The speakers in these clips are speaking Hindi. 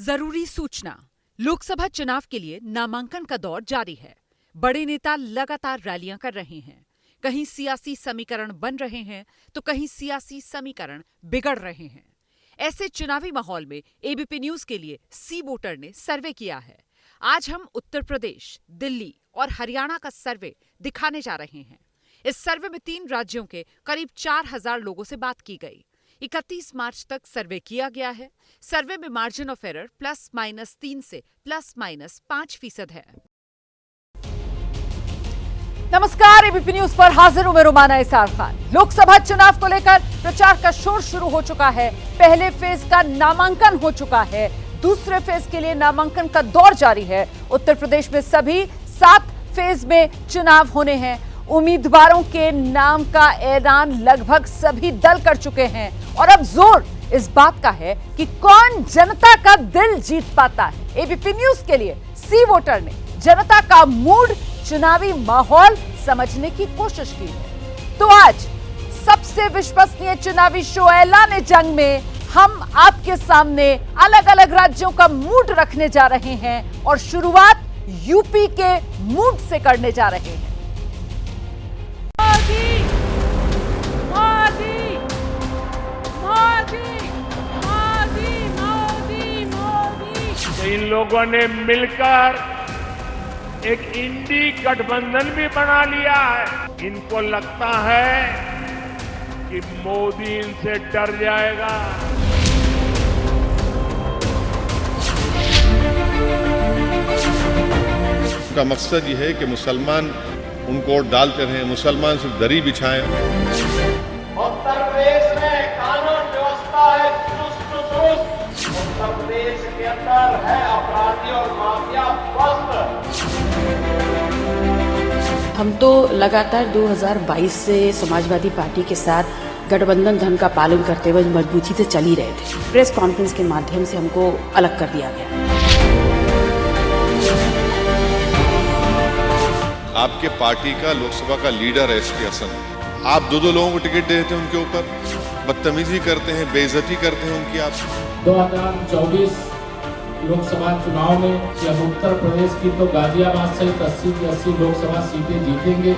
जरूरी सूचना। लोकसभा चुनाव के लिए नामांकन का दौर जारी है। बड़े नेता लगातार रैलियां कर रहे हैं। कहीं सियासी समीकरण बन रहे हैं तो कहीं सियासी समीकरण बिगड़ रहे हैं। ऐसे चुनावी माहौल में एबीपी न्यूज के लिए सी वोटर ने सर्वे किया है। आज हम उत्तर प्रदेश, दिल्ली और हरियाणा का सर्वे दिखाने जा रहे हैं। इस सर्वे में 3 राज्यों के करीब 4000 लोगों से बात की गई। 31 मार्च तक सर्वे किया गया है। सर्वे में मार्जिन ऑफ एरर +-3 से +-5% है। नमस्कार, एबीपी न्यूज पर हाजिर हूं मैं रुमाना इसार खान। लोकसभा चुनाव को लेकर प्रचार का शोर शुरू हो चुका है। पहले फेज का नामांकन हो चुका है। दूसरे फेज के लिए नामांकन का दौर जारी है। उत्तर प्रदेश में सभी 7 फेज में चुनाव होने हैं। उम्मीदवारों के नाम का ऐलान लगभग सभी दल कर चुके हैं और अब जोर इस बात का है कि कौन जनता का दिल जीत पाता है। एबीपी न्यूज के लिए सी वोटर ने जनता का मूड, चुनावी माहौल समझने की कोशिश की है। तो आज सबसे विश्वसनीय चुनावी शो ऐलान जंग में हम आपके सामने अलग अलग राज्यों का मूड रखने जा रहे हैं और शुरुआत यूपी के मूड से करने जा रहे हैं। इन लोगों ने मिलकर एक इंडी गठबंधन भी बना लिया है। इनको लगता है कि मोदी इनसे डर जाएगा। उनका मकसद ये है कि मुसलमान उनको वोट डालते रहे, मुसलमान सिर्फ दरी बिछाएं। उत्तर प्रदेश में कानून व्यवस्था है चुस्त। उत्तर प्रदेश के अंदर है अपराधी और माफिया ध्वस्त। हम तो लगातार 2022 से समाजवादी पार्टी के साथ गठबंधन धर्म का पालन करते हुए मजबूती से चल ही रहे थे। प्रेस कॉन्फ्रेंस के माध्यम से हमको अलग कर दिया गया। आपके पार्टी का लोकसभा का लीडर है एसपी हसन। आप 2 लोगों को टिकट दे देते हैं, उनके ऊपर बदतमीजी करते हैं, बेइज्जती करते हैं उनकी। आप 2024 लोकसभा चुनाव में जब उत्तर प्रदेश की तो गाजियाबाद सहित 80 की 80 लोकसभा सीटें जीतेंगे।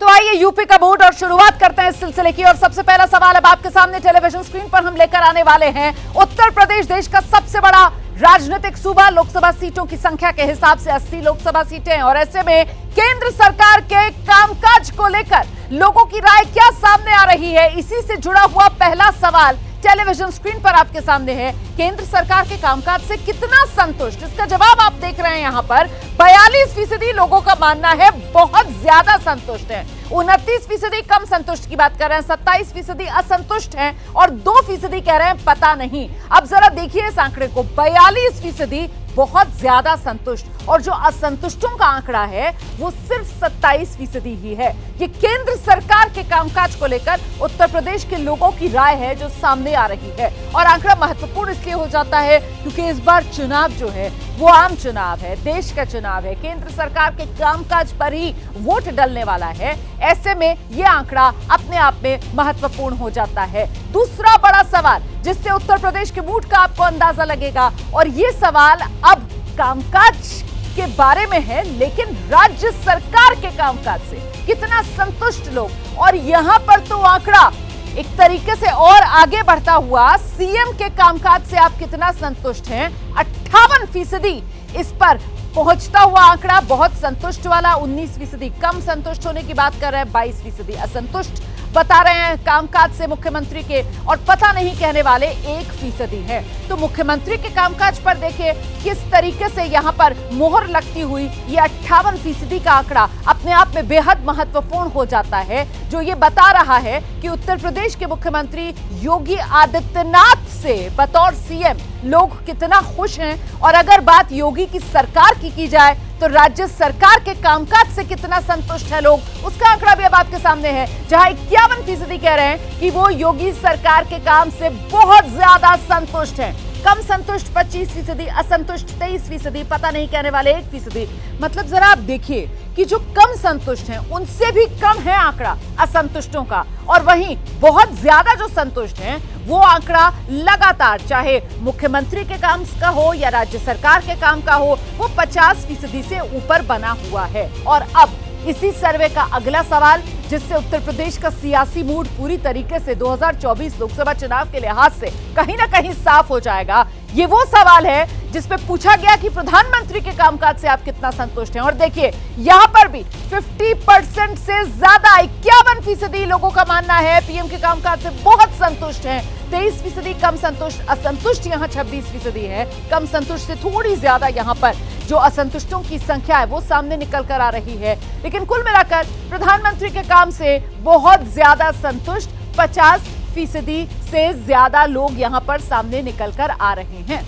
तो आइए यूपी का मूड और शुरुआत करते हैं इस सिलसिले की। और सबसे पहला सवाल अब आपके सामने टेलीविजन स्क्रीन पर हम लेकर आने वाले हैं। उत्तर प्रदेश देश का सबसे बड़ा राजनीतिक सूबा, लोकसभा सीटों की संख्या के हिसाब से 80 लोकसभा सीटें हैं और ऐसे में केंद्र सरकार के कामकाज को लेकर लोगों की राय क्या सामने आ रही है, इसी से जुड़ा हुआ पहला सवाल टेलीविजन स्क्रीन पर आपके सामने है। केंद्र सरकार के कामकाज से कितना संतुष्ट, इसका जवाब आप देख रहे हैं यहाँ पर। 42% लोगों का मानना है बहुत ज्यादा संतुष्ट है। 29% कम संतुष्ट की बात कर रहे हैं। 27% असंतुष्ट हैं और 2% कह रहे हैं पता नहीं। अब जरा देखिए इस आंकड़े को। 42% बहुत ज्यादा संतुष्ट और जो असंतुष्टों का आंकड़ा है वो सिर्फ 27% ही है। ये केंद्र सरकार के कामकाज को लेकर उत्तर प्रदेश के लोगों की राय है जो सामने आ रही है। और आंकड़ा महत्वपूर्ण इसलिए हो जाता है क्योंकि इस बार चुनाव जो है वो आम चुनाव है, देश का चुनाव है, केंद्र सरकार के कामकाज पर ही वोट डलने वाला है। ऐसे में ये आंकड़ा अपने आप में महत्वपूर्ण हो जाता है। दूसरा बड़ा सवाल जिससे उत्तर प्रदेश के मूड का आपको अंदाजा लगेगा, और ये सवाल अब कामकाज के बारे में है, लेकिन राज्य सरकार के कामकाज से कितना संतुष्ट लोग। और यहां पर तो आंकड़ा एक तरीके से और आगे बढ़ता हुआ सीएम के कामकाज से आप कितना संतुष्ट हैं, 58% इस पर पहुंचता हुआ आंकड़ा बहुत संतुष्ट वाला। 19% कम संतुष्ट होने की बात कर रहे हैं। 22% असंतुष्ट बता रहे हैं कामकाज से मुख्यमंत्री के, और पता नहीं कहने वाले 1% हैं। तो मुख्यमंत्री के कामकाज पर देखिए किस तरीके से यहां पर मोहर लगती हुई ये 58% का आंकड़ा अपने आप में बेहद महत्वपूर्ण हो जाता है, जो ये बता रहा है कि उत्तर प्रदेश के मुख्यमंत्री योगी आदित्यनाथ से बतौर सीएम लोग कितना खुश हैं। और अगर बात योगी की सरकार की जाए तो राज्य सरकार के कामकाज से कितना संतुष्ट है लोग, उसका आंकड़ा भी अब आपके सामने है, जहां 51% कह रहे हैं कि वो योगी सरकार के काम से बहुत ज्यादा संतुष्ट हैं। कम संतुष्ट 25%, असंतुष्ट 23%, पता नहीं कहने वाले 1%। मतलब जरा आप देखिए कि जो कम संतुष्ट हैं उनसे भी कम है आंकड़ा असंतुष्टों का, और वहीं बहुत ज्यादा जो संतुष्ट हैं वो आंकड़ा लगातार, चाहे मुख्यमंत्री के काम का हो या राज्य सरकार के काम का हो, वो 50% से ऊपर बना हुआ है। और अब इसी सर्वे का अगला सवाल, जिससे उत्तर प्रदेश का सियासी मूड पूरी तरीके से 2024 लोकसभा चुनाव के लिहाज से कहीं ना कहीं साफ हो जाएगा। ये वो सवाल है जिसमें पूछा गया कि प्रधानमंत्री के कामकाज से आप कितना संतुष्ट हैं। और देखिए यहां पर भी 50% से ज्यादा 51% लोगों का मानना है पीएम के कामकाज से बहुत संतुष्ट हैं। 23% कम संतुष्ट, असंतुष्ट यहां 26% है। कम संतुष्ट से थोड़ी ज्यादा यहां पर जो असंतुष्टों की संख्या है वो सामने निकल कर आ रही है। लेकिन कुल मिलाकर प्रधानमंत्री के काम से बहुत ज्यादा संतुष्ट 50% से ज्यादा लोग यहां पर सामने निकल कर आ रहे हैं।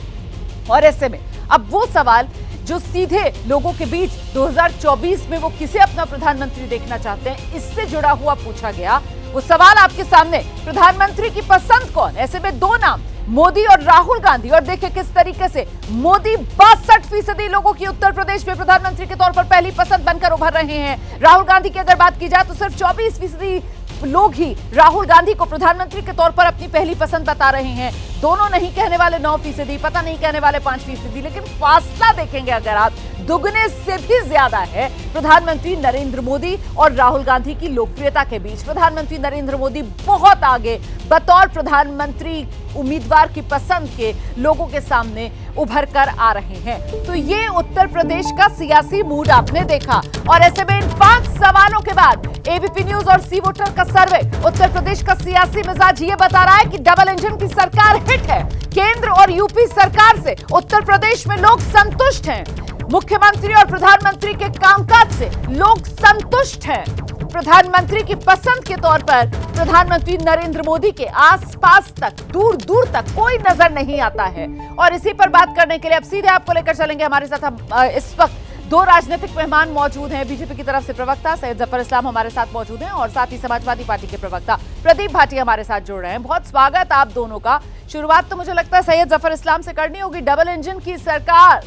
और ऐसे में अब वो सवाल जो सीधे लोगों के बीच 2024 में वो किसे अपना प्रधानमंत्री देखना चाहते हैं, इससे जुड़ा हुआ पूछा गया। वो सवाल आपके सामने, प्रधानमंत्री की पसंद कौन? ऐसे में दो नाम, मोदी और राहुल गांधी। और देखिए किस तरीके से मोदी 62% लोगों की उत्तर प्रदेश में प्रधानमंत्री के तौर पर पहली पसंद बनकर उभर रहे हैं। राहुल गांधी की अगर बात की जाए तो सिर्फ 24% लोग ही राहुल गांधी को प्रधानमंत्री के तौर पर अपनी पहली पसंद बता रहे हैं। दोनों नहीं कहने वाले 9%, पता नहीं कहने वाले 5%। लेकिन फासला देखेंगे अगर आप, दुगने से भी ज्यादा है प्रधानमंत्री नरेंद्र मोदी और राहुल गांधी की लोकप्रियता के बीच। प्रधानमंत्री नरेंद्र मोदी बहुत आगे बतौर प्रधानमंत्री उम्मीदवार की पसंद के लोगों के सामने उभर कर आ रहे हैं। तो ये उत्तर प्रदेश का सियासी मूड आपने देखा। और ऐसे में इन 5 सवालों के बाद एबीपी न्यूज और सी वोटर का सर्वे उत्तर प्रदेश का सियासी मिजाज ये बता रहा है कि डबल इंजन की सरकार हिट है। केंद्र और यूपी सरकार से उत्तर प्रदेश में लोग संतुष्ट हैं। मुख्यमंत्री और प्रधानमंत्री के कामकाज से लोग संतुष्ट हैं। प्रधानमंत्री की पसंद के तौर पर प्रधानमंत्री नरेंद्र मोदी के आसपास तक, दूर दूर तक कोई नजर नहीं आता है। और इसी पर बात करने के लिए अब सीधे आपको लेकर चलेंगे। हमारे साथ इस वक्त 2 राजनीतिक मेहमान मौजूद हैं। बीजेपी की तरफ से प्रवक्ता सैयद जफर इस्लाम हमारे साथ मौजूद हैं, और साथ ही समाजवादी पार्टी के प्रवक्ता प्रदीप भाटिया हमारे साथ जुड़ रहे हैं। बहुत स्वागत आप दोनों का। शुरुआत तो मुझे लगता है सैयद जफर इस्लाम से करनी होगी। डबल इंजन की सरकार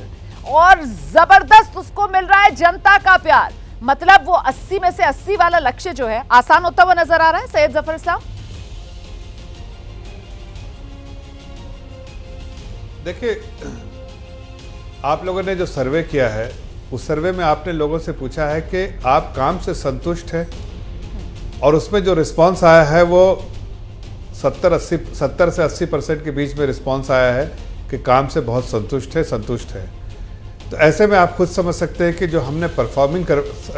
और जबरदस्त उसको मिल रहा है जनता का प्यार, मतलब वो 80 में से 80 वाला लक्ष्य जो है आसान होता हुआ नजर आ रहा है। सैयद जफर इस्लाम, देखिए, आप लोगों ने जो सर्वे किया है उस सर्वे में आपने लोगों से पूछा है कि आप काम से संतुष्ट हैं, और उसमें जो रिस्पांस आया है वो 70 से 80% के बीच में रिस्पांस आया है कि काम से बहुत संतुष्ट है। तो ऐसे में आप खुद समझ सकते हैं कि जो हमने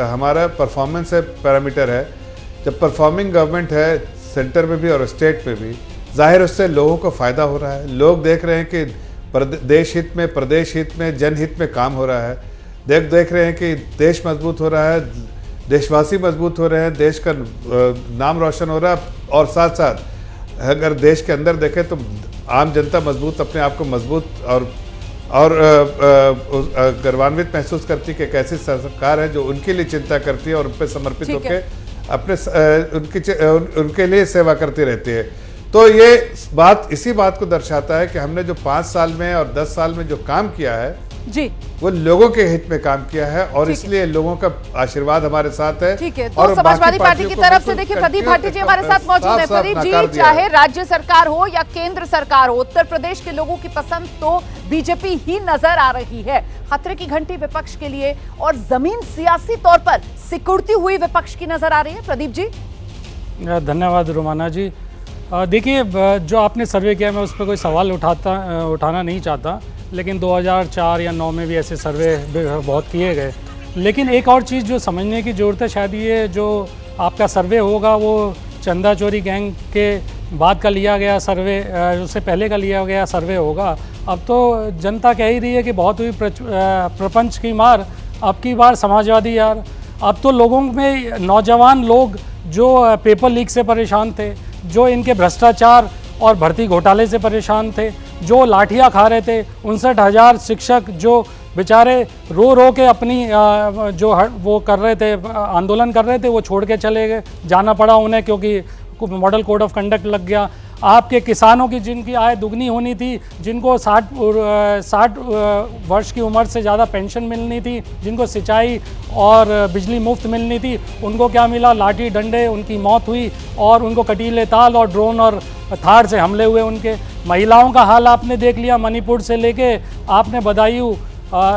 हमारा परफॉर्मेंस है पैरामीटर है, जब परफॉर्मिंग गवर्नमेंट है सेंटर में भी और स्टेट में भी, जाहिर उससे लोगों को फ़ायदा हो रहा है। लोग देख रहे हैं कि देश हित में, प्रदेश हित में, जनहित में काम हो रहा है। देख रहे हैं कि देश मजबूत हो रहा है, देशवासी मजबूत हो रहे हैं, देश का नाम रोशन हो रहा है। और साथ साथ अगर देश के अंदर देखें तो आम जनता मजबूत, अपने आप को मजबूत और गर्वान्वित महसूस करती है कि एक ऐसी सरकार है जो उनके लिए चिंता करती है और उन पर समर्पित होकर अपने उनके लिए सेवा करती रहती है। तो ये बात इसी बात को दर्शाता है कि हमने जो 5 साल में और 10 साल में जो काम किया है जी, वो लोगों के हित में काम किया है, और इसलिए लोगों का आशीर्वाद हमारे साथ है। ठीक है, तो समाजवादी पार्टी की तरफ से देखिए प्रदीप भाटी जी हमारे साथ मौजूद हैं। प्रदीप जी, चाहे राज्य सरकार हो या केंद्र सरकार हो, उत्तर प्रदेश के लोगों की पसंद तो बीजेपी ही नजर आ रही है। खतरे की घंटी विपक्ष के लिए और जमीन सियासी तौर पर सिकुड़ती हुई विपक्ष की नजर आ रही है। प्रदीप जी, धन्यवाद रोमाना जी। देखिए, जो आपने सर्वे किया, मैं उस पर कोई सवाल उठाना नहीं चाहता, लेकिन 2004 या 9 में भी ऐसे सर्वे बहुत किए गए। लेकिन एक और चीज़ जो समझने की ज़रूरत है, शायद ये जो आपका सर्वे होगा वो चंदा चोरी गैंग के बाद का लिया गया सर्वे, उससे पहले का लिया गया सर्वे होगा। अब तो जनता कह ही रही है कि बहुत हुई प्रपंच की मार, अब की बार समाजवादी यार। अब तो लोगों में नौजवान लोग जो पेपर लीक से परेशान थे, जो इनके भ्रष्टाचार और भर्ती घोटाले से परेशान थे, जो लाठियाँ खा रहे थे, 59,000 शिक्षक जो बेचारे रो के अपनी जो वो कर रहे थे, आंदोलन कर रहे थे, वो छोड़ के चले गए, जाना पड़ा उन्हें, क्योंकि मॉडल कोड ऑफ कंडक्ट लग गया, आपके किसानों की जिनकी आय दुगनी होनी थी, जिनको 60 वर्ष की उम्र से ज़्यादा पेंशन मिलनी थी, जिनको सिंचाई और बिजली मुफ्त मिलनी थी, उनको क्या मिला? लाठी डंडे, उनकी मौत हुई और उनको कटीले ताल और ड्रोन और थार से हमले हुए उनके। महिलाओं का हाल आपने देख लिया, मणिपुर से लेके आपने बदायूं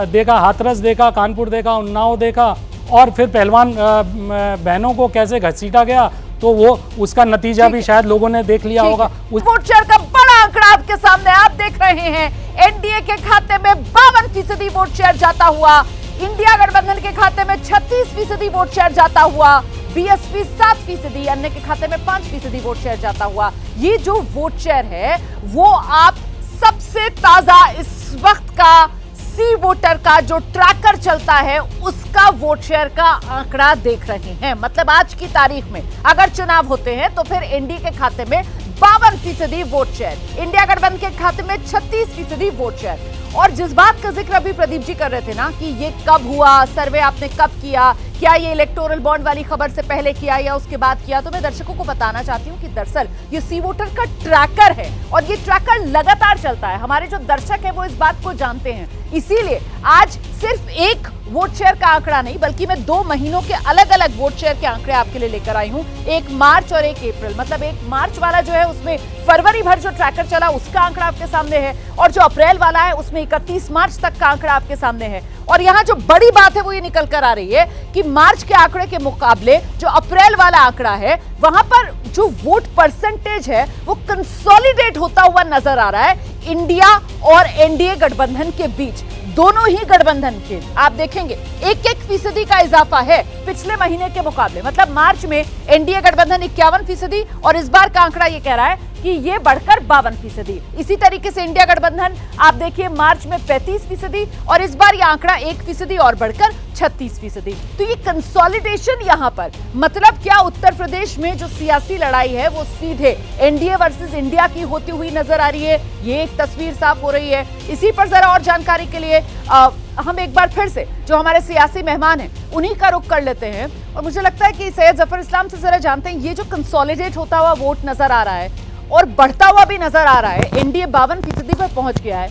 देखा, हाथरस देखा, कानपुर देखा, उन्नाव देखा, और फिर पहलवान बहनों को कैसे घसीटा गया, तो वो उसका नतीजा भी शायद लोगों ने देख लिया होगा। वोट शेयर का बड़ा आंकड़ा आपके सामने आप देख रहे हैं। एनडीए के खाते में 52% वोट शेयर जाता हुआ, इंडिया गठबंधन के खाते में 36% वोट शेयर जाता हुआ, बीएसपी 7%, अन्य के खाते में 5% वोट शेयर जाता हुआ। ये जो वोट शेयर है वो आप सबसे ताजा इस वक्त का सी वोटर का जो ट्रैकर चलता है उसका वोट शेयर का आंकड़ा देख रहे हैं। मतलब आज की तारीख में अगर चुनाव होते हैं तो फिर एनडीए के खाते में 52% वोट शेयर, इंडिया गठबंधन के खाते में 36% वोट शेयर। और जिस बात का जिक्र अभी प्रदीप जी कर रहे थे ना कि ये कब हुआ, सर्वे आपने कब किया, क्या ये इलेक्टोरल बॉन्ड वाली खबर से पहले किया या उसके बाद किया, तो मैं दर्शकों को बताना चाहती हूँ कि दरअसल ये सी वोटर का ट्रैकर है और ये ट्रैकर लगातार चलता है। हमारे जो दर्शक है वो इस बात को जानते हैं, इसीलिए आज सिर्फ एक वोट शेयर का आंकड़ा नहीं बल्कि मैं 2 महीनों के अलग अलग वोट शेयर के आंकड़े आपके लिए लेकर आई हूं, 1 मार्च और 1 अप्रैल। मतलब 1 मार्च वाला जो है उसमें फरवरी भर जो ट्रैकर चला उसका आंकड़ा आपके सामने है, और जो अप्रैल वाला है उसमें 31 मार्च तक का आंकड़ा आपके सामने है। और यहाँ जो बड़ी बात है वो ये निकल कर आ रही है कि मार्च के आंकड़े के मुकाबले जो अप्रैल वाला आंकड़ा है वहां पर जो वोट परसेंटेज है वो कंसोलिडेट होता हुआ नजर आ रहा है इंडिया और एनडीए गठबंधन के बीच। दोनों ही गठबंधन के आप देखेंगे 1% का इजाफा है पिछले महीने के मुकाबले। मतलब मार्च में एनडीए गठबंधन 51% और इस बार का आंकड़ा ये कह रहा है कि ये बढ़कर 52%। इसी तरीके से इंडिया गठबंधन आप देखिए मार्च में 35% और इस बार ये आंकड़ा 1% और बढ़कर 36%। तो ये कंसोलिडेशन यहाँ पर मतलब क्या, उत्तर प्रदेश में जो सियासी लड़ाई है वो सीधे एनडीए वर्सेस इंडिया की होती हुई नजर आ रही है। ये एक तस्वीर साफ हो रही है। इसी पर जरा और जानकारी के लिए हम एक बार फिर से जो हमारे सियासी मेहमान हैं उन्हीं का रुख कर लेते हैं। और मुझे लगता है कि सैयद जफर इस्लाम से जरा जानते हैं, ये जो कंसोलिडेट होता हुआ वोट नजर आ रहा है और बढ़ता हुआ भी नजर आ रहा है, एनडीए 52% पर पहुंच गया है।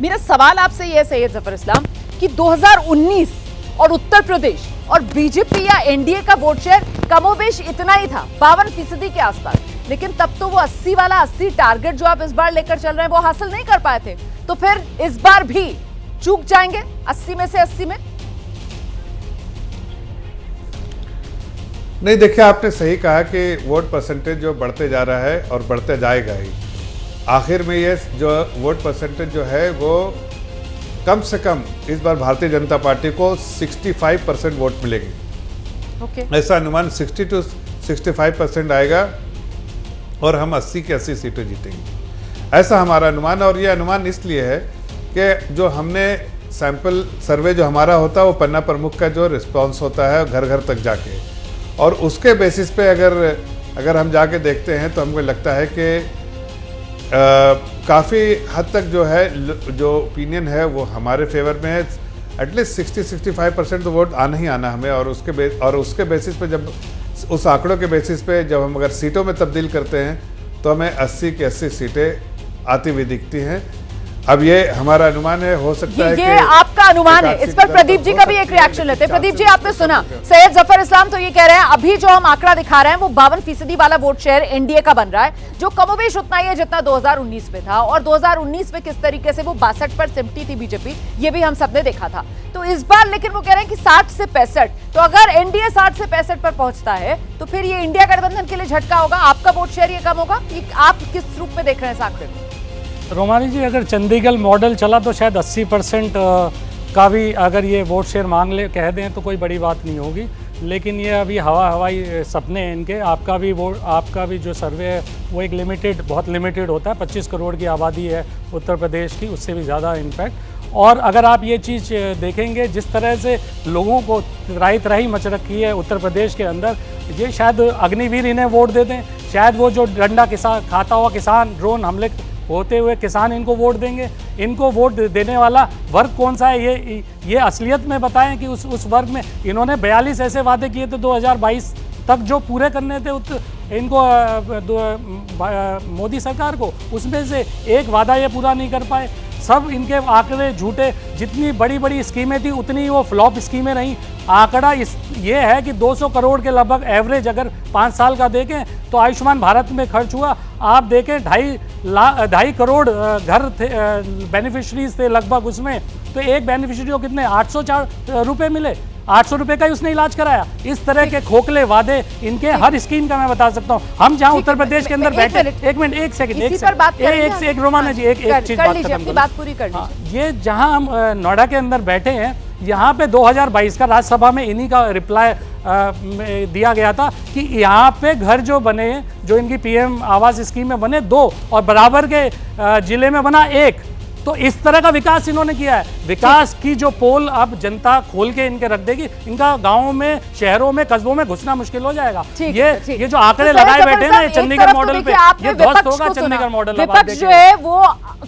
मेरा सवाल आपसे यह है सैयद जफर इस्लाम कि 2019 और उत्तर प्रदेश और बीजेपी या एनडीए का वोट शेयर कमोबेश इतना ही था, 52% के आसपास, लेकिन तब तो वो 80 वाला 80 टारगेट जो आप इस बार लेकर चल रहे हैं वो हासिल नहीं कर पाए थे। तो फिर इस बार भी चूक जाएंगे 80 में से 80 में? नहीं, देखिए आपने सही कहा कि वोट परसेंटेज जो बढ़ते जा रहा है और बढ़ते जाएगा ही। आखिर में ये जो वोट परसेंटेज जो है वो कम से कम इस बार भारतीय जनता पार्टी को 65% वोट मिलेगी। ऐसा अनुमान 60 to 65% आएगा और हम 80 की 80 सीटें जीतेंगे, ऐसा हमारा अनुमान। और ये अनुमान इसलिए है कि जो हमने सैंपल सर्वे जो हमारा होता है वो पन्ना प्रमुख का जो रिस्पांस होता है घर घर तक जाके, और उसके बेसिस पे अगर हम जाके देखते हैं तो हमको लगता है कि काफ़ी हद तक जो है जो ओपिनियन है वो हमारे फेवर में है। एटलीस्ट 60-65% तो वोट आना ही आना हमें। और उसके बेसिस पे जब उस आंकड़ों के बेसिस पे जब हम अगर सीटों में तब्दील करते हैं तो हमें 80 की 80 सीटें आती हुई दिखती हैं। अब ये हमारा अनुमान है, हो सकता है ये आपका अनुमान है। इस पर प्रदीप जी का भी एक रिएक्शन लेते हैं। प्रदीप जी, आपने सुना सैयद जफर इस्लाम तो ये कह रहे हैं अभी जो हम आंकड़ा दिखा रहे हैं वो 52% वाला वोट शेयर एनडीए का बन रहा है, जो कमोबेश उतना ही है जितना 2019 में था। और 2019 में किस तरीके से वो 62 पर सिमटी थी बीजेपी, ये भी हम सबने देखा था। तो इस बार लेकिन वो कह रहे हैं कि 60 से 65, तो अगर एनडीए 60 से 65 पर पहुंचता है तो फिर ये इंडिया गठबंधन के लिए झटका होगा, आपका वोट शेयर ये कम होगा। आप किस रूप में देख रहे हैं इस आंकड़े को? रोमानी जी, अगर चंडीगढ़ मॉडल चला तो शायद 80% का भी अगर ये वोट शेयर मांग ले कह दें तो कोई बड़ी बात नहीं होगी। लेकिन ये अभी हवाई सपने हैं इनके। आपका भी जो सर्वे है वो एक बहुत लिमिटेड होता है। 25 करोड़ की आबादी है उत्तर प्रदेश की, उससे भी ज़्यादा इनफैक्ट। और अगर आप ये चीज़ देखेंगे जिस तरह से लोगों को त्राही मच रखी है उत्तर प्रदेश के अंदर, ये शायद अग्निवीर इन्हें वोट दे दें, शायद वो जो डंडा खाता हुआ किसान, ड्रोन हमले होते हुए किसान इनको वोट देंगे। इनको वोट देने वाला वर्ग कौन सा है ये असलियत में बताएं कि उस वर्ग में इन्होंने 42 ऐसे वादे किए थे 2022 तक जो पूरे करने थे इनको मोदी सरकार को, उसमें से एक वादा ये पूरा नहीं कर पाए। सब इनके आंकड़े झूठे, जितनी बड़ी बड़ी स्कीमें थी उतनी वो फ्लॉप स्कीमें रहीं। आंकड़ा ये है कि 200 करोड़ के लगभग एवरेज अगर 5 साल का देखें तो आयुष्मान भारत में खर्च हुआ, आप देखें 2.5 करोड़ घर थे, बेनिफिशरीज थे लगभग उसमें, तो एक बेनिफिशरी को कितने 804 रुपये मिले, 800 रुपये का ही उसने इलाज कराया। इस तरह के खोखले वादे इनके हर स्कीम का मैं बता सकता हूँ। हम जहाँ उत्तर प्रदेश के अंदर बैठे, एक सेकंड रोमाना जी, एक चीज बात पूरी कर लीजिए। ये जहाँ हम नोएडा के अंदर बैठे हैं, यहाँ पे 2022 का राज्यसभा में इन्हीं का रिप्लाई दिया गया था कि यहाँ पे घर जो बने, जो इनकी पीएम आवास स्कीम में बने 2 और बराबर के जिले में बना 1। तो इस तरह का विकास इन्होंने किया है। विकास की जो पोल अब जनता खोल के इनके रख देगी, इनका गांवों में, शहरों में, कस्बों में घुसना मुश्किल हो जाएगा। ये जो आंकड़े लगाए बैठे ना चंडीगढ़ मॉडल पे, ये ध्वस्त होगा चंडीगढ़ मॉडल। विपक्ष जो है वो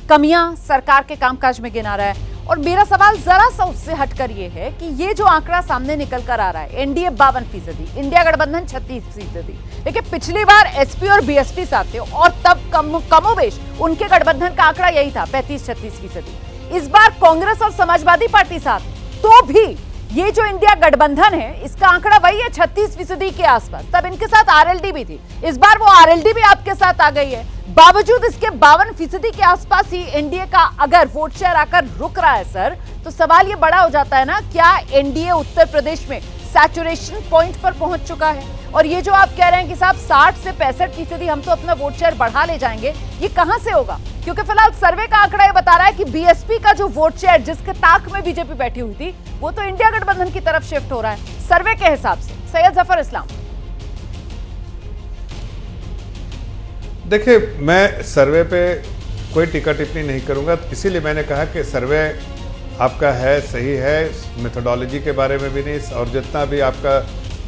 कमियां सरकार के कामकाज में गिना रहा है, और मेरा सवाल जरा सा उससे हटकर ये है कि ये जो आंकड़ा सामने निकल कर आ रहा है, एनडीए 52%, इंडिया गठबंधन 36%, देखिए पिछली बार एसपी और बीएसपी साथ थे और तब कमोबेश उनके गठबंधन का आंकड़ा यही था 35-36%। इस बार कांग्रेस और समाजवादी पार्टी साथ, तो भी ये जो इंडिया गठबंधन है इसका आंकड़ा वही है 36% के आसपास। तब इनके साथ आरएलडी भी थी, इस बार वो आरएलडी भी आपके साथ आ गई है। बावजूद इसके 52% के आसपास ही एनडीए का अगर वोट शेयर आकर रुक रहा है सर, तो सवाल ये बड़ा हो जाता है ना, क्या एनडीए उत्तर प्रदेश में सैचुरेशन पॉइंट पर पहुंच चुका है? और ये जो आप कह रहे हैं कि साहब 60 से 65% हम तो अपना वोट शेयर बढ़ा ले जाएंगे, ये कहां से होगा? क्योंकि फिलहाल सर्वे का आंकड़ा ये बता रहा है कि बीएसपी का जो वोट शेयर जिसके ताक में बीजेपी बैठी हुई थी, वो तो इंडिया गठबंधन की तरफ शिफ्ट हो रहा है सर्वे के हिसाब से। सैयद जफर इस्लाम, देखिए, मैं सर्वे पे कोई टीका टिप्पणी नहीं करूंगा, इसीलिए मैंने कहा कि सर्वे आपका है, सही है, मेथोडोलॉजी के बारे में भी नहीं, और जितना भी आपका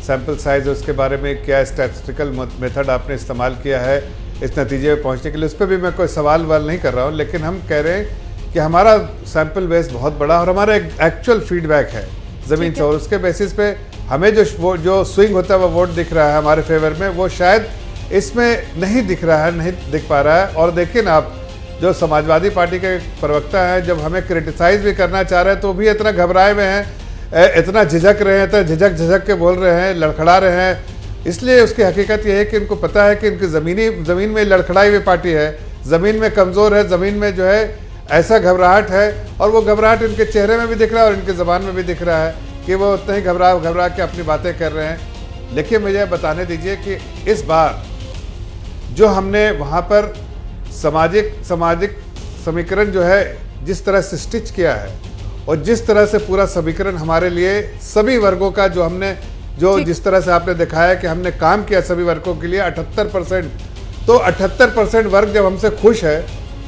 सैंपल साइज है उसके बारे में क्या स्टैटिस्टिकल मेथड आपने इस्तेमाल किया है इस नतीजे पे पहुंचने के लिए, उस पर भी मैं कोई सवाल नहीं कर रहा हूं। लेकिन हम कह रहे हैं कि हमारा सैंपल बेस बहुत बड़ा और हमारा एक एक्चुअल फीडबैक है ज़मीन से, और उसके बेसिस पे हमें जो स्विंग होता है वो वोट दिख रहा है हमारे फेवर में, वो शायद इसमें नहीं दिख रहा है, नहीं दिख पा रहा है। और देखिए ना, आप जो समाजवादी पार्टी के प्रवक्ता हैं, जब हमें क्रिटिसाइज भी करना चाह रहे हैं तो भी इतना घबराए हुए हैं, इतना झिझक रहे हैं, इतना झिझक के बोल रहे हैं, लड़खड़ा रहे हैं। इसलिए उसकी हकीकत यह है कि इनको पता है कि इनकी ज़मीन में लड़खड़ाई हुई पार्टी है, ज़मीन में कमज़ोर है, ज़मीन में जो है ऐसा घबराहट है, और वो घबराहट इनके चेहरे में भी दिख रहा है और इनकी ज़बान में भी दिख रहा है कि वो उतना ही घबरा के अपनी बातें कर रहे हैं। लेकिन मुझे बताने दीजिए कि इस बार जो हमने वहाँ पर सामाजिक समीकरण जो है जिस तरह से स्टिच किया है, और जिस तरह से पूरा समीकरण हमारे लिए सभी वर्गों का जो हमने जिस तरह से आपने दिखाया कि हमने काम किया सभी वर्गों के लिए 78%, तो 78% वर्ग जब हमसे खुश है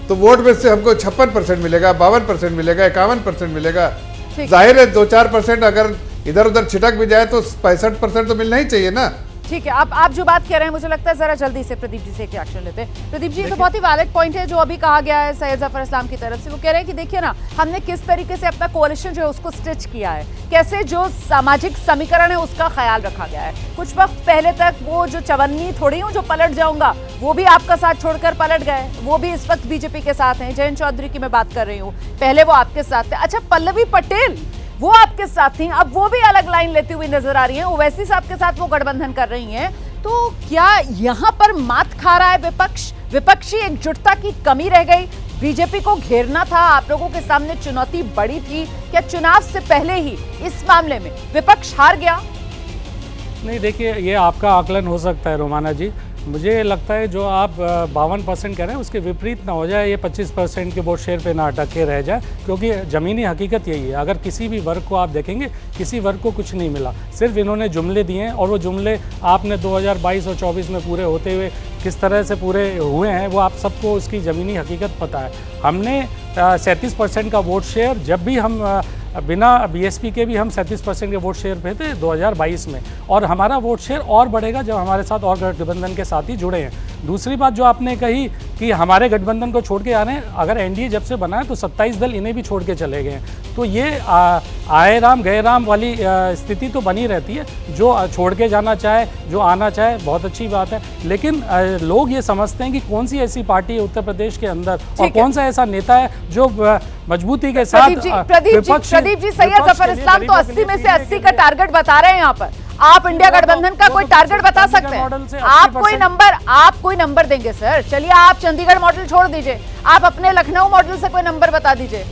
तो वोट में से हमको 56% मिलेगा, 52% मिलेगा, 51% मिलेगा। जाहिर है 2-4% अगर इधर उधर छिटक भी जाए तो 65% तो मिलना ही चाहिए ना। ठीक है, आप जो बात कह रहे हैं, मुझे लगता है जरा जल्दी से प्रदीप जी से एक रिएक्शन लेते हैं। प्रदीप जी, ये तो बहुत ही वैलिड पॉइंट है जो अभी कहा गया है सैयद जफर इस्लाम की तरफ से। वो कह रहे हैं कि देखिए ना, हमने किस तरीके से अपना कोalition जो है उसको स्टिच किया है, कैसे जो सामाजिक समीकरण है उसका ख्याल रखा गया है। कुछ वक्त पहले तक वो जो चवन्नी थोड़ी हूँ जो पलट जाऊंगा, वो भी आपका साथ छोड़कर पलट गए, वो भी इस वक्त बीजेपी के साथ हैं। जयंत चौधरी की मैं बात कर रही हूँ, पहले वो आपके साथ थे। अच्छा, पल्लवी पटेल वो आपके साथ थी, अब वो भी अलग लाइन लेती हुई नजर आ रही हैं, ओवैसी साहब के साथ वो गठबंधन कर रही हैं। तो क्या यहाँ पर मात खा रहा है विपक्षी एकजुटता की कमी रह गई? बीजेपी को घेरना था, आप लोगों के सामने चुनौती बड़ी थी, क्या चुनाव से पहले ही इस मामले में विपक्ष हार गया? नहीं, देखिए, ये आपका आकलन हो सकता है रोमाना जी। मुझे लगता है जो आप 52% कह रहे हैं उसके विपरीत ना हो जाए, ये 25% के वोट शेयर पे ना अटके रह जाए, क्योंकि ज़मीनी हकीकत यही है। अगर किसी भी वर्ग को आप देखेंगे, किसी वर्ग को कुछ नहीं मिला, सिर्फ इन्होंने जुमले दिए हैं, और वो जुमले आपने 2022 और 24 में पूरे होते हुए किस तरह से पूरे हुए हैं वो आप सबको उसकी ज़मीनी हकीकत पता है। हमने 37% का वोट शेयर, जब भी हम बिना बीएसपी के भी हम 37% के वोट शेयर पे थे 2022 में, और हमारा वोट शेयर और बढ़ेगा जब हमारे साथ और गठबंधन के साथी जुड़े हैं। दूसरी बात जो आपने कही कि हमारे गठबंधन को छोड़ के आ रहे हैं, अगर एनडीए जब से बना है तो 27 दल इन्हें भी छोड़ के चले गए हैं। तो ये आए राम गए राम वाली स्थिति तो बनी रहती है। जो छोड़ के जाना चाहे, जो आना चाहे, बहुत अच्छी बात है, लेकिन लोग ये समझते हैं कि कौन सी ऐसी पार्टी है उत्तर प्रदेश के अंदर और कौन सा ऐसा नेता है जो मजबूती के साथ प्रदीप जी सैयद जफर इस्लाम तो 80 में से 80 का टारगेट बता रहे हैं यहाँ पर। आप इंडिया गठबंधन का कोई टारगेट बता सकते हैं? आप कोई नंबर देंगे सर? चलिए आप चंडीगढ़ मॉडल छोड़ दीजिए, आप अपने लखनऊ मॉडल से कोई नंबर बता दीजिए।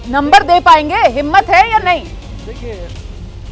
नंबर दे पाएंगे? हिम्मत है या नहीं? देखिए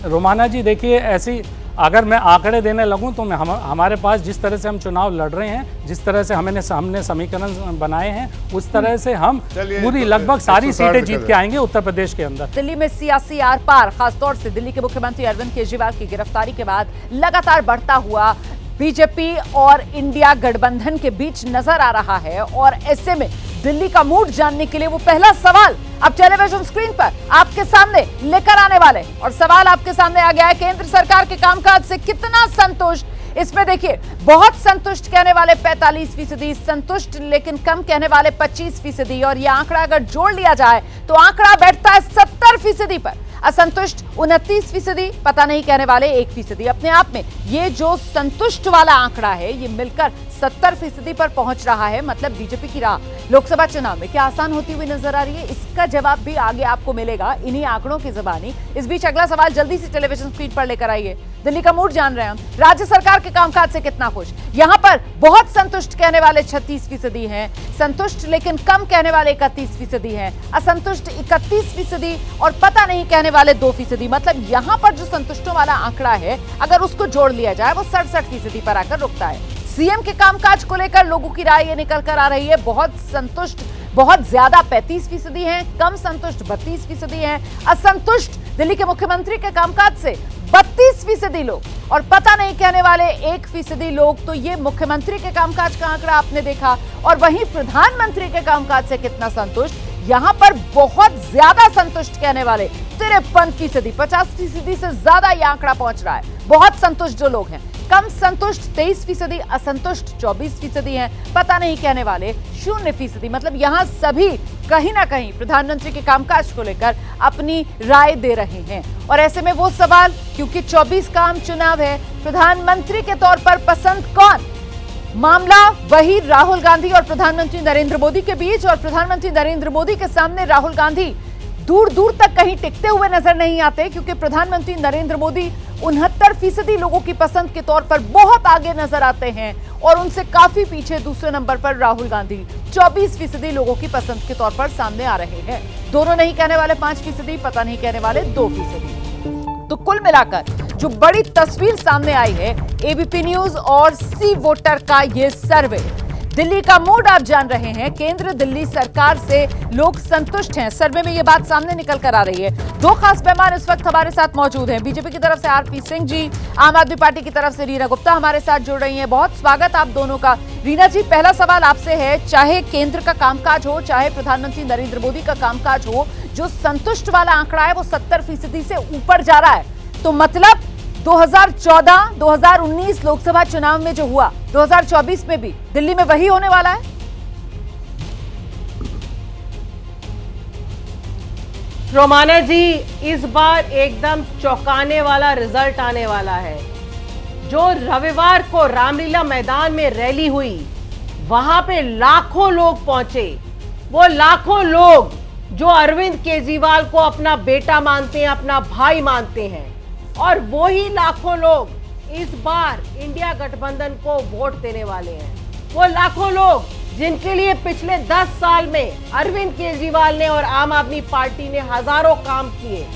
रोमाना जी, देखिए ऐसी अगर मैं आंकड़े देने लगूं तो हमारे पास जिस तरह से हम चुनाव लड़ रहे हैं, जिस तरह से हमने समीकरण बनाए हैं, उस तरह से हम पूरी लगभग सारी सीटें जीत के आएंगे उत्तर प्रदेश के अंदर। दिल्ली में सियासी आर पार, खासतौर से दिल्ली के मुख्यमंत्री अरविंद केजरीवाल की गिरफ्तारी के बाद लगातार बढ़ता हुआ बीजेपी और इंडिया गठबंधन के बीच नजर आ रहा है। और ऐसे में दिल्ली का मूड जानने के लिए वो पहला सवाल अब टेलीविजन स्क्रीन पर आपके सामने लेकर आने वाले हैं। और सवाल आपके सामने आ गया है, केंद्र सरकार के कामकाज से कितना संतुष्ट? इसमें देखिए, बहुत संतुष्ट कहने वाले 45%, संतुष्ट लेकिन कम कहने वाले 25%, और यह आंकड़ा अगर जोड़ लिया जाए तो आंकड़ा बैठता है 70% पर। असंतुष्ट 29%, पता नहीं कहने वाले 1%। अपने आप में ये जो संतुष्ट वाला आंकड़ा है ये मिलकर 70% पर पहुंच रहा है। मतलब बीजेपी की राह लोकसभा चुनाव में क्या आसान होती हुई नजर आ रही है? इसका जवाब भी आगे आपको मिलेगा इन्हीं आंकड़ों की जुबानी। इस बीच अगला सवाल जल्दी से टेलीविजन स्क्रीन पर लेकर आइए। दिल्ली का मूड जान रहे हैं हम, राज्य सरकार के कामकाज से कितना खुश? यहां पर बहुत संतुष्ट कहने वाले 36% हैं, संतुष्ट लेकिन कम कहने वाले 31% हैं, असंतुष्ट 31% और पता नहीं कहने वाले 2%। मतलब यहां पर जो संतुष्टों वाला आंकड़ा है अगर उसको जोड़ लिया जाए वो 67% पर आकर रुकता है। सीएम के कामकाज को लेकर लोगों की राय ये निकल कर आ रही है, बहुत संतुष्ट बहुत ज्यादा 35% हैं, कम संतुष्ट 32% हैं, असंतुष्ट दिल्ली के मुख्यमंत्री के कामकाज से 32% लोग और पता नहीं कहने वाले 1% लोग। तो ये मुख्यमंत्री के कामकाज का आंकड़ा आपने देखा। और वहीं प्रधानमंत्री के कामकाज से कितना संतुष्ट? यहां पर बहुत ज्यादा संतुष्ट कहने वाले 53%, 50% से ज्यादा यह आंकड़ा पहुंच रहा है। बहुत संतुष्ट जो लोग हैं, कम संतुष्ट 23%, असंतुष्ट 24% हैं, पता नहीं कहने वाले 0%। मतलब यहां सभी कहीं ना कहीं प्रधानमंत्री के कामकाज को लेकर अपनी राय दे रहे हैं। और ऐसे में वो सवाल, क्योंकि 24 का आम चुनाव है, प्रधानमंत्री के तौर पर पसंद कौन? मामला वही राहुल गांधी और प्रधानमंत्री नरेंद्र मोदी के बीच। और प्रधानमंत्री नरेंद्र मोदी के सामने राहुल गांधी दूर दूर तक कहीं टिकते हुए नजर नहीं आते, क्योंकि प्रधानमंत्री नरेंद्र मोदी 69% लोगों की पसंद के तौर पर बहुत आगे नजर आते हैं और उनसे काफी पीछे दूसरे नंबर पर राहुल गांधी 24% लोगों की पसंद के तौर पर सामने आ रहे हैं। दोनों नहीं कहने वाले 5%, पता नहीं कहने वाले 2%। तो कुल मिलाकर जो बड़ी तस्वीर सामने आई है एबीपी न्यूज और सी वोटर का ये सर्वे, दिल्ली का मूड आप जान रहे हैं, केंद्र दिल्ली सरकार से लोग संतुष्ट हैं। सर्वे में ये बात सामने निकल कर आ रही है। दो खास मेहमान इस वक्त हमारे साथ मौजूद हैं। बीजेपी की तरफ से आरपी सिंह जी, आम आदमी पार्टी की तरफ से रीना गुप्ता हमारे साथ जुड़ रही हैं। बहुत स्वागत आप दोनों का। रीना जी, पहला सवाल आपसे है, चाहे केंद्र का कामकाज हो, चाहे प्रधानमंत्री नरेंद्र मोदी का कामकाज हो, जो संतुष्ट वाला आंकड़ा है वो 70% से ऊपर जा रहा है। तो मतलब 2014-2019 लोकसभा चुनाव में जो हुआ, 2024 में भी दिल्ली में वही होने वाला है? रोमाना जी, इस बार एकदम चौंकाने वाला रिजल्ट आने वाला है। जो रविवार को रामलीला मैदान में रैली हुई, वहां पे लाखों लोग पहुंचे। वो लाखों लोग जो अरविंद केजरीवाल को अपना बेटा मानते हैं, अपना भाई मानते हैं, और वो ही लाखों लोग इस बार इंडिया गठबंधन को वोट देने वाले हैं। वो लाखों लोग जिनके लिए पिछले 10 साल में अरविंद केजरीवाल ने और आम आदमी पार्टी ने हजारों काम किए,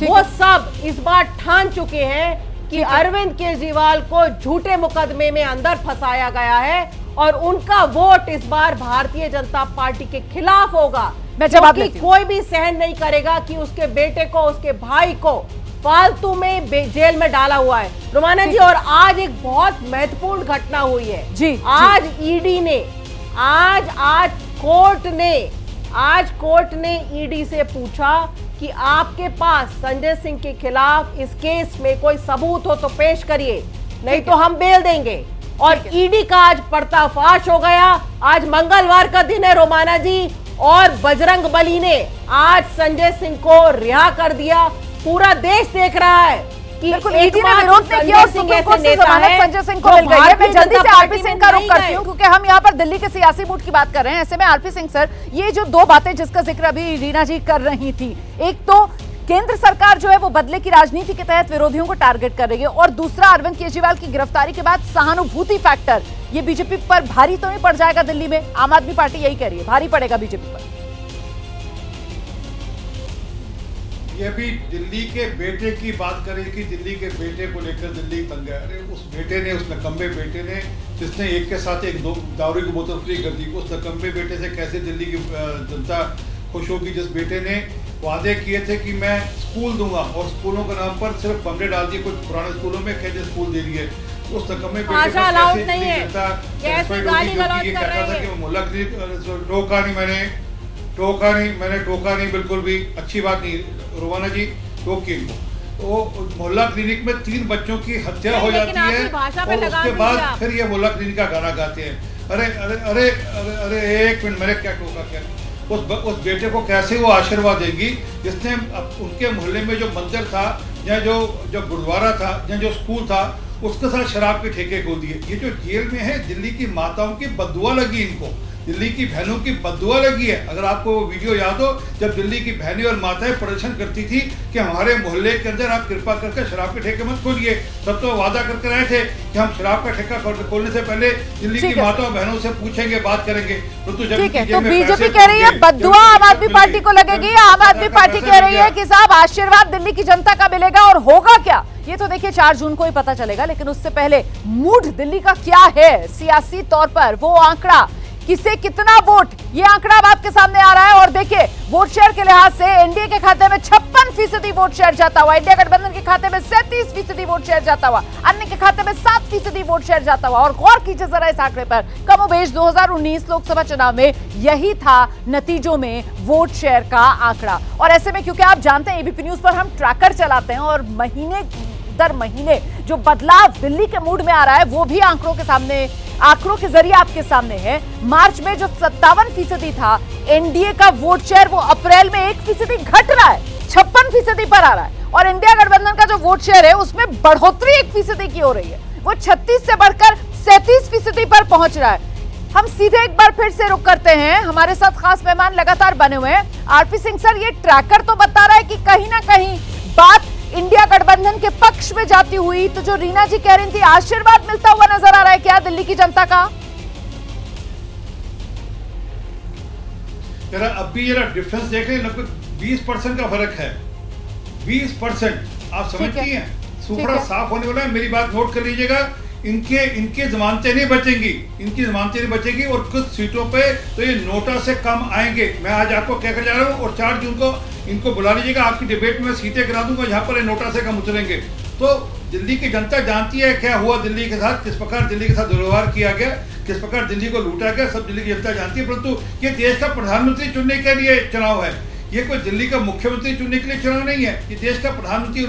वो सब इस बार ठान चुके हैं कि अरविंद केजरीवाल को झूठे मुकदमे में अंदर फंसाया गया है और उनका वोट इस बार भारतीय जनता पार्टी के खिलाफ होगा। क्योंकि कोई भी सहन नहीं करेगा कि उसके बेटे को, उसके भाई को फालतू में जेल में डाला हुआ है। रोमाना जी, और आज एक बहुत महत्वपूर्ण घटना हुई है जी। आज ईडी ने आज कोर्ट ने ईडी से पूछा कि आपके पास संजय सिंह के खिलाफ इस केस में कोई सबूत हो तो पेश करिए, नहीं तो हम बेल देंगे। और ईडी का आज पर्दाफाश हो गया। आज मंगलवार का दिन है रोमाना जी, और बजरंग बली ने आज संजय सिंह को रिहा कर दिया। पूरा देश देख रहा है कि बिल्कुल ईडी ने विरोध नहीं किया और सुप्रीम कोर्ट से जमानत संजय सिंह को मिल गई है। मैं जल्दी से आरपी सिंह का रुख करती हूँ क्योंकि हम यहाँ पर दिल्ली के सियासी मूड की बात कर रहे हैं। ऐसे में आरपी सिंह सर, ये जो दो बातें जिसका जिक्र अभी रीना जी कर रही थी, एक तो केंद्र सरकार जो है वो बदले की राजनीति के तहत विरोधियों को टारगेट कर रही है, और दूसरा अरविंद केजरीवाल की गिरफ्तारी के बाद सहानुभूति फैक्टर, ये बीजेपी पर भारी तो नहीं पड़ जाएगा दिल्ली में? आम आदमी पार्टी यही कह रही है, भारी पड़ेगा बीजेपी पर। ये भी दिल्ली के बेटे की बात करें कि दिल्ली के बेटे को लेकर दिल्ली तंग है। अरे उस बेटे ने, उस नकम्मे बेटे ने जिसने एक के साथ एक दो दारू की बोतल फ्री कर दी, उस नकम्मे बेटे से कैसे दिल्ली की जनता खुश होगी? जिस बेटे ने वादे किए थे कि मैं स्कूल दूंगा और स्कूलों के नाम पर सिर्फ बंगले डाल दिए, कुछ पुराने स्कूलों में कैसे स्कूल दे दिए, उस नकम्मे बेटे को कैसे कहता था कि मैं मुहल्ला क्लिनिक टोका नहीं, बिल्कुल भी अच्छी बात नहीं रोमाना जी, टोकी वो मोहल्ला क्लिनिक में 3 बच्चों की हत्या हो जाती है और उसके बाद फिर ये मोहल्ला क्लिनिक का गाना गाते हैं। अरे अरे अरे अरे अरे एक मिनट, मैंने क्या टोका? क्या उस बेटे को कैसे वो आशीर्वाद देगी जिसने उनके मोहल्ले में जो मंदिर था या जो गुरुद्वारा था या जो स्कूल था उसके साथ शराब के ठेके खोल दिए? ये जो जेल में है, दिल्ली की माताओं की बददुआ लगी इनको, दिल्ली की बहनों की बददुआ लगी है। अगर आपको वो वीडियो याद हो जब दिल्ली की बहनें और माताएं प्रदर्शन करती थी कि हमारे मोहल्ले के अंदर आप कृपा करके शराब के ठेके मत खोलिए, तब तो वादा करके रहे थे कि हम शराब का ठेका खोलने से पहले दिल्ली की माताओं बहनों से पूछेंगे, बात करेंगे। तो बीजेपी कह रही है बददुआ आम आदमी पार्टी को लगेगी, आम आदमी पार्टी कह रही है कि साहब आशीर्वाद दिल्ली की जनता का मिलेगा, और होगा क्या ये तो देखिए 4 जून को ही पता चलेगा। लेकिन उससे पहले मूड दिल्ली का क्या है सियासी तौर पर, वो आंकड़ा, किसे कितना वोट, ये आंकड़ा अब आपके सामने आ रहा है। और देखिए वोट शेयर के लिहाज से एनडीए के खाते में 56% वोट शेयर जाता हुआ, इंडिया गठबंधन के खाते में 37% वोट शेयर जाता हुआ, अन्य के खाते में 7% वोट शेयर जाता हुआ। और गौर कीजिए जरा इस आंकड़े पर, कमोबेश 2019 लोकसभा चुनाव में यही था नतीजों में वोट शेयर का आंकड़ा। और ऐसे में क्योंकि आप जानते हैं एबीपी न्यूज पर हम ट्रैकर चलाते हैं और महीने दर महीने जो बदलाव दिल्ली के मूड में आ रहा है वो भी आंकड़ों के जरिए आपके सामने है। मार्च में जो 57% था एनडीए का वोट शेयर, वो अप्रैल में 1% घट रहा है, 56% पर आ रहा है। और इंडिया गठबंधन का जो वोट शेयर है उसमें बढ़ोतरी 1% की हो रही है, वो 36 से बढ़कर 37% पर पहुंच रहा है। हम सीधे एक बार फिर से रुक करते हैं, हमारे साथ खास मेहमान लगातार बने हुए हैं। आरपी सिंह सर, ये ट्रैकर तो बता रहा है कि कहीं ना कहीं बात इंडिया गठबंधन के पक्ष में जाती हुई, तो जो रीना जी कह रही थी आशीर्वाद मिलता हुआ नजर आ रहा है क्या दिल्ली की जनता का? जरा अब भी जरा डिफरेंस देख लें, लगभग 20% का फर्क है। 20% आप समझती हैं, सुपड़ा साफ होने वाला है। मेरी बात नोट कर लीजिएगा, इनके जमानतें नहीं बचेंगी और कुछ सीटों पे तो ये नोटा से कम आएंगे। मैं आज आपको कहकर जा रहा हूँ, और 4 जून को इनको बुला लीजिएगा, आपकी डिबेट में सीटें करा दूंगा जहां पर ये नोटा से कम उतरेंगे। तो दिल्ली की जनता जानती है क्या हुआ दिल्ली के साथ, किस प्रकार दिल्ली के साथ दुर्व्यवहार किया गया, किस प्रकार दिल्ली को लूटा गया, सब दिल्ली की जनता जानती है। परंतु ये देश का प्रधानमंत्री चुनने के लिए चुनाव है, ये कोई दिल्ली का मुख्यमंत्री चुनने के लिए चुनाव नहीं है। ये देश का प्रधानमंत्री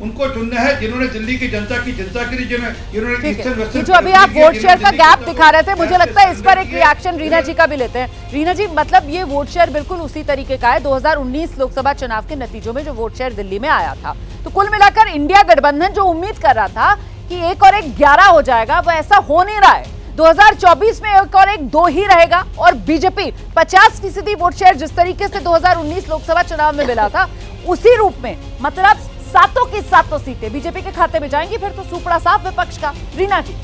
उनको चुनना है जिन्होंने दिल्ली की जनता के लिए जिन्होंने जो अभी आप वोट शेयर का गैप दिखा रहे थे, मुझे लगता है इस पर एक रिएक्शन रीना जी का भी लेते हैं। रीना जी, मतलब ये वोट शेयर बिल्कुल उसी तरीके का है 2019 लोकसभा चुनाव के नतीजों में जो वोट शेयर दिल्ली में आया था। तो कुल मिलाकर इंडिया गठबंधन जो उम्मीद कर रहा था कि 1 और 1 11 हो जाएगा, वो ऐसा हो नहीं रहा है। 2024 में 1 और 1 2 ही रहेगा, और बीजेपी 50% वोट शेयर जिस तरीके से 2019 लोकसभा चुनाव में मिला था उसी रूप में, मतलब 7 की 7 सीटें बीजेपी के खाते में जाएंगी। फिर तो सुपड़ा साफ विपक्ष का। रीना जी,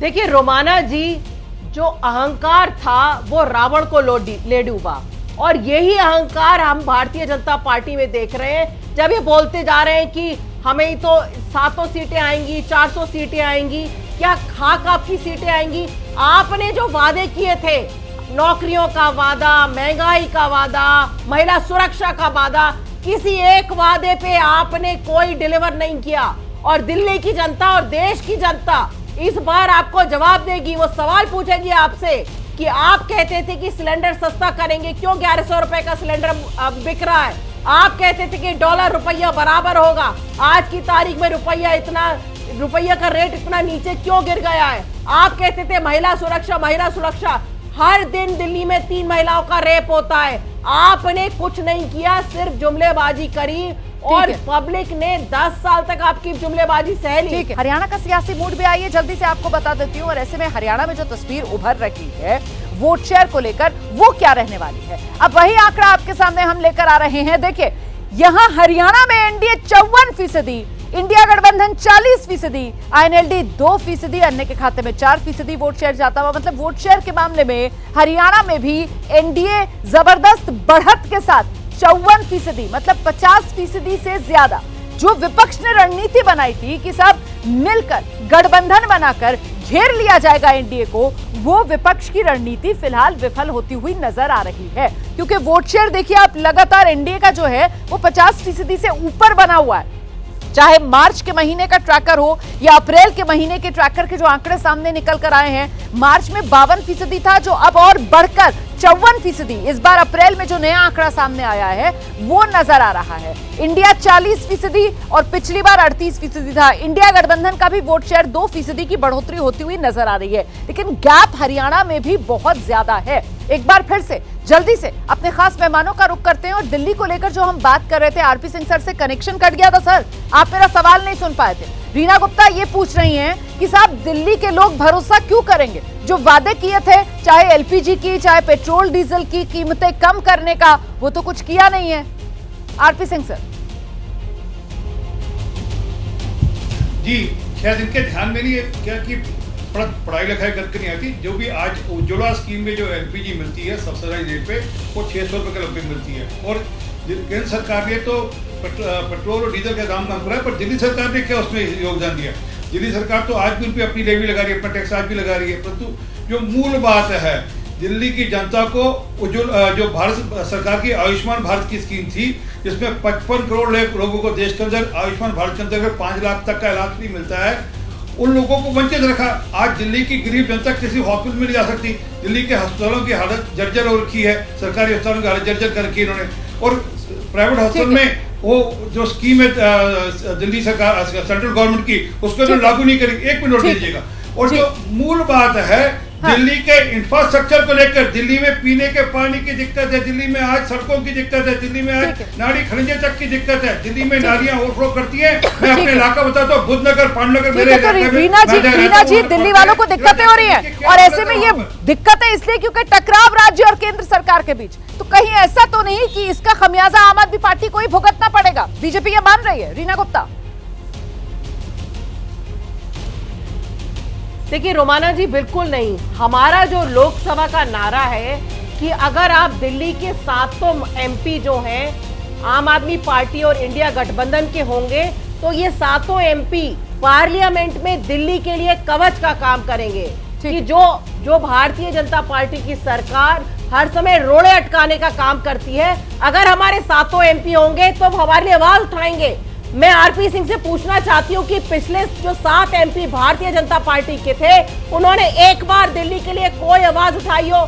देखिए रोमाना जी, जो अहंकार था वो रावण को ले डूबा, और यही अहंकार हम भारतीय जनता पार्टी में देख रहे हैं। जब ये बोलते जा रहे हैं कि हमें तो 700 सीटें आएंगी, 400 सीटें आएंगी, क्या खाक आपकी सीटें आएंगी? आपने जो वादे किए थे, नौकरियों का वादा, महंगाई का वादा, महिला सुरक्षा का वादा, किसी एक वादे पे आपने कोई डिलीवर नहीं किया। और दिल्ली की जनता और देश की जनता इस बार आपको जवाब देगी। वो सवाल पूछेगी आपसे कि आप कहते थे कि सिलेंडर सस्ता करेंगे, क्यों 1100 रुपए का सिलेंडर बिक रहा है? आप कहते थे कि डॉलर रुपया बराबर होगा, आज की तारीख में रुपया रुपया का रेट इतना नीचे क्यों गिर गया है? आप कहते थे महिला सुरक्षा, महिला सुरक्षा। हर दिन दिल्ली में 3 महिलाओं का रेप होता है। आपने कुछ नहीं किया, सिर्फ जुमलेबाजी करी और पब्लिक ने 10 साल तक आपकी जुमलेबाजी सह ली। हरियाणा का सियासी मूड भी आई है, जल्दी से आपको बता देती हूँ। और ऐसे में हरियाणा में जो तस्वीर उभर रही है वोट शेयर को लेकर, वो क्या रहने वाली है, अब वही आंकड़ा आपके सामने हम लेकर आ रहे हैं। देखिए, यहाँ हरियाणा में एनडीए 54%, इंडिया गठबंधन 40%, आईएनएलडी 2%, अन्य के खाते में 4% वोट शेयर जाता हुआ। मतलब वोट शेयर के मामले में हरियाणा में भी एनडीए जबरदस्त बढ़त के साथ 54%, मतलब 50% से ज्यादा। जो विपक्ष ने रणनीति बनाई थी कि सब मिलकर गठबंधन बनाकर घेर लिया जाएगा एनडीए को, वो विपक्ष की रणनीति फिलहाल विफल होती हुई नजर आ रही है। क्योंकि वोट शेयर देखिए आप, लगातार एनडीए का जो है वो 50% से ऊपर बना हुआ है। चाहे मार्च के महीने का ट्रैकर हो या अप्रैल के महीने के ट्रैकर के जो आंकड़े सामने निकल कर आए हैं, मार्च में 52% था, जो अब और बढ़कर 54%, इस बार अप्रैल में जो नया आंकड़ा सामने आया है वो नजर आ रहा है। इंडिया 40% और पिछली बार 38% था। इंडिया गठबंधन का भी वोट शेयर 2% की बढ़ोतरी होती हुई नजर आ रही है, लेकिन गैप हरियाणा में भी बहुत ज्यादा है। एक बार फिर से जल्दी से अपने खास मेहमानों का रुख करते हैं और दिल्ली को लेकर जो हम बात कर रहे थे, आरपी सिंह सर से कनेक्शन कट गया था सर, आप मेरा सवाल नहीं सुन पाए थे। रीना गुप्ता ये पूछ रही हैं कि साहब दिल्ली के लोग भरोसा क्यों करेंगे? जो वादे किए थे, चाहे एलपीजी की, चाहे पेट्रोल डीजल की कीमतें कम करने का, वो तो कुछ किया नहीं है। आरपी सिंह सर जी, शायद इनके ध्यान में नहीं है क्या कि पढ़ाई लिखाई करके नहीं आती। जो भी आज उज्ज्वला स्कीम में जो एलपीजी मिलती है सब्सिडाइज रेट पे, वो 600 रुपये के लगभग मिलती है। और केंद्र सरकार ने तो पेट्रोल और डीजल का दाम कम कराया, पर दिल्ली सरकार ने क्या उसमें योगदान दिया? दिल्ली सरकार तो आज भी उन पर अपनी लेवी लगा रही है, अपना टैक्स आज भी लगा रही है। परंतु जो मूल बात है, दिल्ली की जनता को जो भारत सरकार की आयुष्मान भारत की स्कीम थी, जिसमें 55 करोड़ लोगों को देश के अंदर आयुष्मान भारत के अंतर्गत 5 लाख तक का इलाज फ्री मिलता है, उन लोगों को वंचित रखा। आज दिल्ली की गरीब जनता किसी हॉस्पिटल में नहीं जा सकती। दिल्ली के अस्पतालों की हालत जर्जर हो रखी है, सरकारी अस्पतालों की हालत जर्जर कर रखी है इन्होंने। और प्राइवेट हॉस्पिटल में वो जो स्कीम है दिल्ली सरकार सेंट्रल गवर्नमेंट की, उसको तो लागू नहीं करेगी। एक मिनट दीजिएगा। और जो मूल बात है, दिल्ली के इंफ्रास्ट्रक्चर को लेकर, दिल्ली में पीने के पानी की दिक्कत है, दिल्ली में आज सड़कों की दिक्कत है, दिल्ली में आज नाली खनिजे तक की दिक्कत है, दिल्ली में नालियां ओवरफ्लो करती है। मैं अपने इलाका बताता हूँ, बुद्धनगर, पांडनगर, मेरे रीना जी, दिल्ली वालों को दिक्कतें हो रही हैं, और ऐसे में ये दिक्कतें इसलिए क्योंकि टकराव राज्य और केंद्र सरकार के बीच। तो कहीं ऐसा तो नहीं कि इसका खमियाजा आम आदमी पार्टी को ही भुगतना पड़ेगा? बीजेपी ये मान रही है? रीना गुप्ता देखिए रोमाना जी, बिल्कुल नहीं। हमारा जो लोकसभा का नारा है कि अगर आप दिल्ली के 7 एमपी जो हैं आम आदमी पार्टी और इंडिया गठबंधन के होंगे, तो ये 7 एमपी पार्लियामेंट में दिल्ली के लिए कवच का काम करेंगे। कि जो भारतीय जनता पार्टी की सरकार हर समय रोड़े अटकाने का काम करती है, अगर हमारे 7 एमपी होंगे तो हमारे लिए आवाज उठाएंगे। मैं आरपी सिंह से पूछना चाहती हूँ कि पिछले जो 7 एमपी भारतीय जनता पार्टी के थे, उन्होंने एक बार दिल्ली के लिए कोई आवाज उठाई हो?